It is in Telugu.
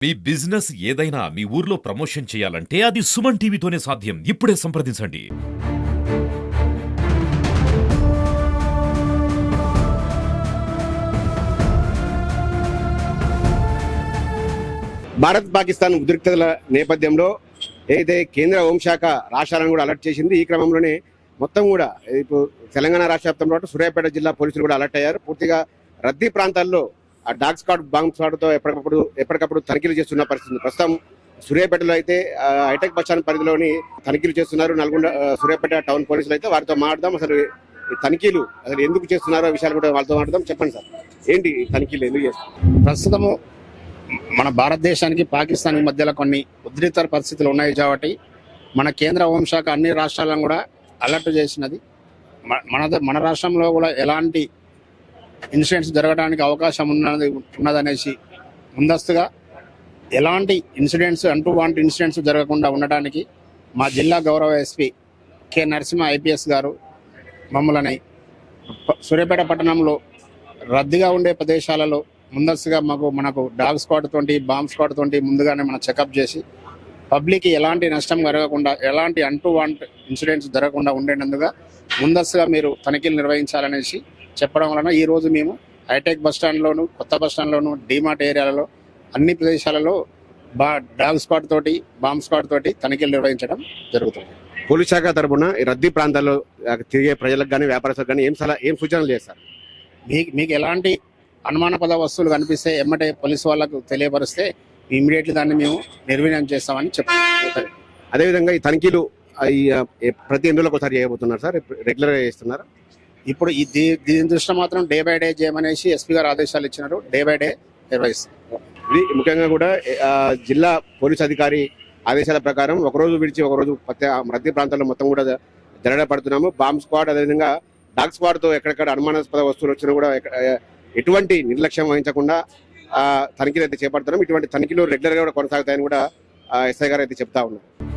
మీ బిజినెస్ ఏదైనా మీ ఊర్లో ప్రమోషన్ చేయాలంటే అది సుమన్ టీవీతోనే సాధ్యం. ఇప్పుడే సంప్రదించండి. భారత్ పాకిస్తాన్ ఉద్రిక్తతల నేపథ్యంలో ఏదైతే కేంద్ర హోంశాఖ రాష్ట్రాలను కూడా అలర్ట్ చేసింది. ఈ క్రమంలోనే మొత్తం కూడా ఇప్పుడు తెలంగాణ రాష్ట్ర వ్యాప్తంలో పాటు సూర్యాపేట జిల్లా పోలీసులు కూడా అలర్ట్ అయ్యారు. పూర్తిగా రద్దీ ప్రాంతాల్లో ఆ డాగ్ స్క్వాడ్ బాంబ్ స్క్వాడ్తో ఎప్పటికప్పుడు తనిఖీలు చేస్తున్న పరిస్థితి. ప్రస్తుతం సూర్యాపేటలో అయితే హైటెక్ బస్ స్టాండ్ పరిధిలోని తనిఖీలు చేస్తున్నారు. నల్గొండ సూర్యాపేట టౌన్ పోలీసులు అయితే వారితో మాట్లాడదాం. అసలు ఈ తనిఖీలు అసలు ఎందుకు చేస్తున్నారో విషయాలు కూడా వాళ్ళతో మాట్లాడదాం. చెప్పండి సార్, ఏంటి తనిఖీలు ఎందుకు చేస్తారు? ప్రస్తుతము మన భారతదేశానికి పాకిస్తాన్ మధ్యలో కొన్ని ఉద్రిక్త పరిస్థితులు ఉన్నాయి కాబట్టి మన కేంద్ర హోంశాఖ అన్ని రాష్ట్రాలను కూడా అలర్ట్ చేసినది. మన రాష్ట్రంలో కూడా ఎలాంటి ఇన్సిడెంట్స్ జరగడానికి అవకాశం ఉన్నదనేసి ముందస్తుగా ఎలాంటి ఇన్సిడెంట్స్ అంటువాంటి ఇన్సిడెంట్స్ జరగకుండా ఉండడానికి మా జిల్లా గౌరవ ఎస్పీ కె నరసింహ ఐపీఎస్ గారు మమ్మల్ని సూర్యాపేట పట్టణంలో రద్దీగా ఉండే ప్రదేశాలలో ముందస్తుగా మనకు డాగ్ స్క్వాడ్ తోటి బాంబ్ స్క్వాడ్ తోటి ముందుగానే మనం చెకప్ చేసి పబ్లిక్కి ఎలాంటి నష్టం జరగకుండా ఎలాంటి అంటువాంట్ ఇన్సిడెంట్స్ జరగకుండా ఉండేందుగా ముందస్తుగా మీరు తనిఖీలు నిర్వహించాలనేసి చెప్పడం వలన ఈరోజు మేము హైటెక్ బస్ స్టాండ్లోను, కొత్త బస్ స్టాండ్లోను, డిమార్ట్ ఏరియాలలో అన్ని ప్రదేశాలలో డాగ్ స్క్వాడ్ తోటి బాంబ్ స్క్వాడ్ తోటి తనిఖీలు నిర్వహించడం జరుగుతుంది. పోలీస్ శాఖ తరఫున ఈ రద్దీ ప్రాంతాల్లో తిరిగే ప్రజలకు కానీ వ్యాపారస్తులకు కానీ ఏం సూచనలు చేస్తారు? మీకు ఎలాంటి అనుమానపద వస్తువులు కనిపిస్తే ఎమ్మటే పోలీసు వాళ్ళకు తెలియపరిస్తే ఇమీడియట్లీ దాన్ని మేము నిర్వీర్యం చేస్తామని చెప్తాం. అదేవిధంగా ఈ తనిఖీలు ప్రతి 8 రోజులకు ఒకసారి చేయబోతున్నారు సార్, రెగ్యులర్గా చేస్తున్నారు? ఇప్పుడు దీని దృష్ట్యా మాత్రం డే బై డే చేయమనేసి ఎస్పీ గారు ఆదేశాలు ఇచ్చినారు. డే బై డే నిర్వహిస్తాం. ఇది ముఖ్యంగా కూడా జిల్లా పోలీస్ అధికారి ఆదేశాల ప్రకారం ఒకరోజు విడిచి ఒకరోజు రద్దీ ప్రాంతాల్లో మొత్తం కూడా జరగబడుతున్నాము. బాంబ్ స్క్వాడ్ అదేవిధంగా డాగ్ స్క్వాడ్తో ఎక్కడెక్కడ అనుమానాస్పద వస్తువులు వచ్చినా కూడా ఎటువంటి నిర్లక్ష్యం వహించకుండా తనిఖీలు అయితే చేపడుతున్నాం. ఇటువంటి తనిఖీలు రెగ్యులర్గా కూడా కొనసాగుతాయని కూడా ఎస్ఐ గారు అయితే చెప్తా ఉన్నారు.